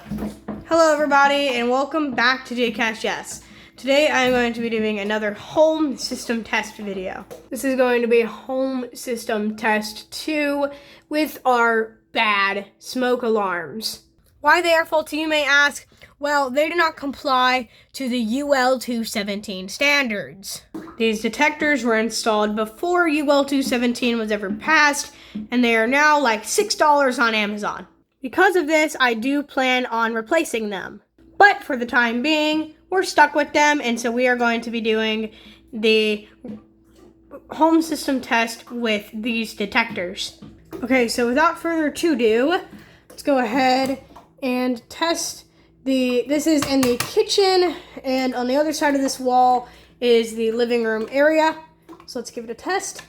Hello everybody and welcome back to JCast Yes. Today I am going to be doing another home system test video. This is going to be home system test 2 with our bad smoke alarms. Why they are faulty, you may ask? Well, they do not comply to the UL 217 standards. These detectors were installed before UL 217 was ever passed, and they are now like $6 on Amazon. Because of this, I do plan on replacing them. But for the time being, we're stuck with them, and so we are going to be doing the home system test with these detectors. Okay, so without further ado, let's go ahead and test this is in the kitchen, and on the other side of this wall is the living room area. So let's give it a test.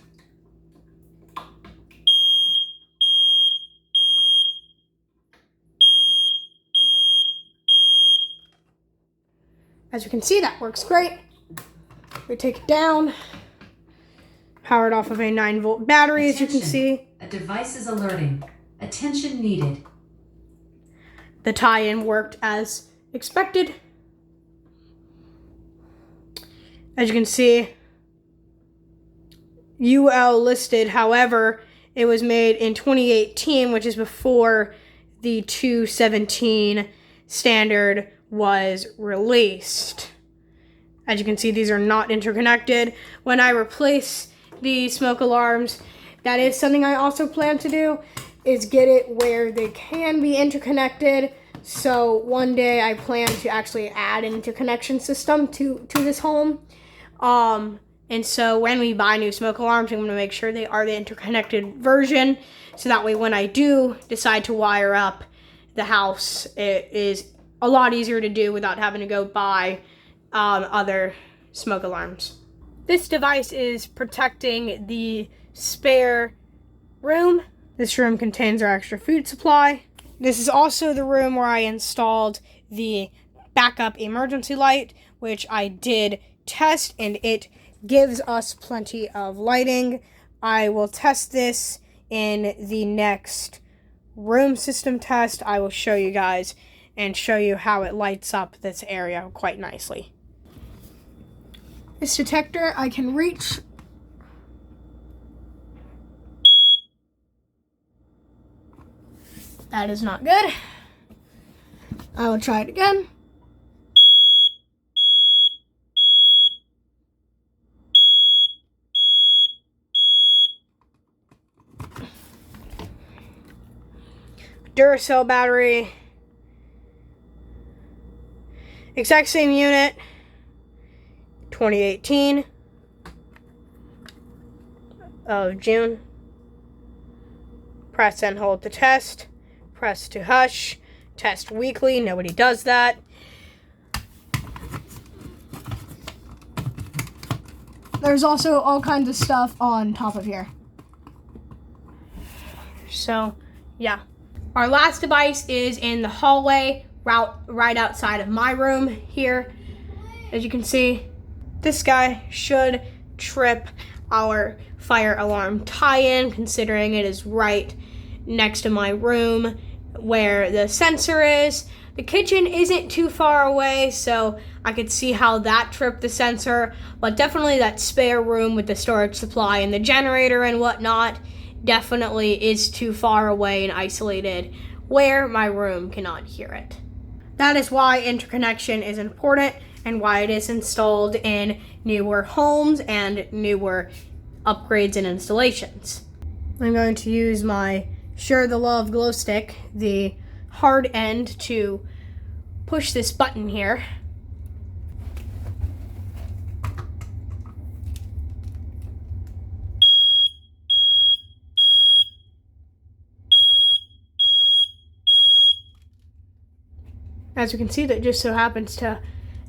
As you can see, that works great. We take it down, powered off of a 9-volt battery. Attention. As you can see. A device is alerting. Attention needed. The tie-in worked as expected. As you can see, UL listed, however, it was made in 2018, which is before the 217 standard was released. As you can see, these are not interconnected. When I replace the smoke alarms, that is something I also plan to do, is get it where they can be interconnected. So one day I plan to actually add an interconnection system to this home. And so when we buy new smoke alarms, I'm going to make sure they are the interconnected version. So that way when I do decide to wire up the house, it is a lot easier to do without having to go buy other smoke alarms. This device is protecting the spare room. This room contains our extra food supply. This is also the room where I installed the backup emergency light, which I did test, and it gives us plenty of lighting. I will test this in the next room system test. I will show you guys and show you how it lights up this area quite nicely. This detector I can reach. That is not good. I will try it again. Duracell battery. Exact same unit. 2018 of June. Press and hold to test. Press to hush. Test weekly. Nobody does that. There's also all kinds of stuff on top of here. So, yeah. Our last device is in the hallway, right outside of my room here. As you can see, this guy should trip our fire alarm tie-in, considering it is right next to my room where the sensor is. The kitchen isn't too far away, so I could see how that tripped the sensor, but definitely that spare room with the storage supply and the generator and whatnot definitely is too far away and isolated where my room cannot hear it. That is why interconnection is important and why it is installed in newer homes and newer upgrades and installations. I'm going to use my Share the Love glow stick, the hard end, to push this button here. As you can see, that just so happens to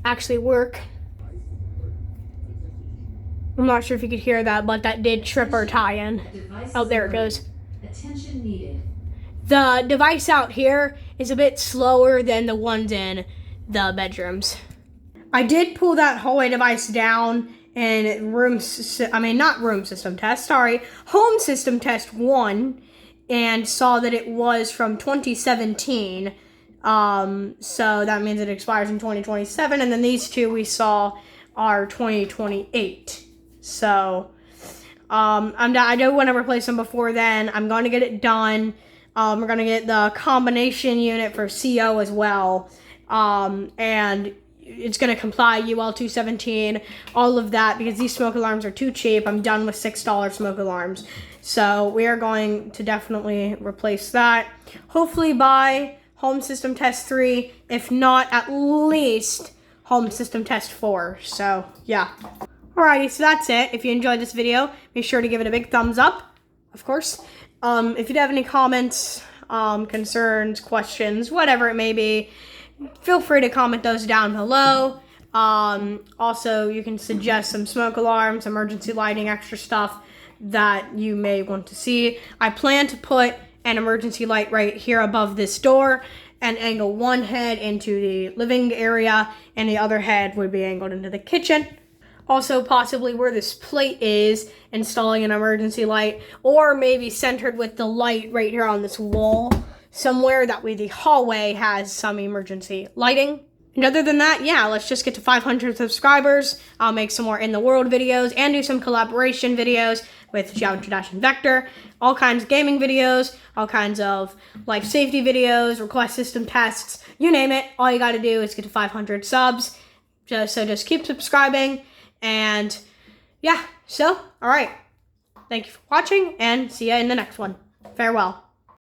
actually work. I'm not sure if you could hear that, but that did trip our tie-in. Oh, there it goes. Attention needed. The device out here is a bit slower than the ones in the bedrooms. I did pull that hallway device down in home system test 1, and saw that it was from 2017. So that means it expires in 2027. And then these two we saw are 2028. So I do want to replace them before then. I'm going to get it done. We're going to get the combination unit for CO as well. And it's going to comply UL 217, all of that, because these smoke alarms are too cheap. I'm done with $6 smoke alarms. So we are going to definitely replace that. Hopefully by Home System Test 3, if not at least Home System Test 4. So yeah. Alrighty, so that's it. If you enjoyed this video, be sure to give it a big thumbs up, of course. If you have any comments, concerns, questions, whatever it may be, feel free to comment those down below. Also, you can suggest some smoke alarms, emergency lighting, extra stuff that you may want to see. I plan to put an emergency light right here above this door and angle one head into the living area, and the other head would be angled into the kitchen. Also, possibly where this plate is, installing an emergency light, or maybe centered with the light right here on this wall somewhere. That way the hallway has some emergency lighting. And other than that, yeah, let's just get to 500 subscribers. I'll make some more in the world videos and do some collaboration videos with Geometry Dash and Vector. All kinds of gaming videos, all kinds of life safety videos, request system tests, you name it. All you got to do is get to 500 subs. So just keep subscribing. And yeah, so, all right. Thank you for watching, and see you in the next one. Farewell.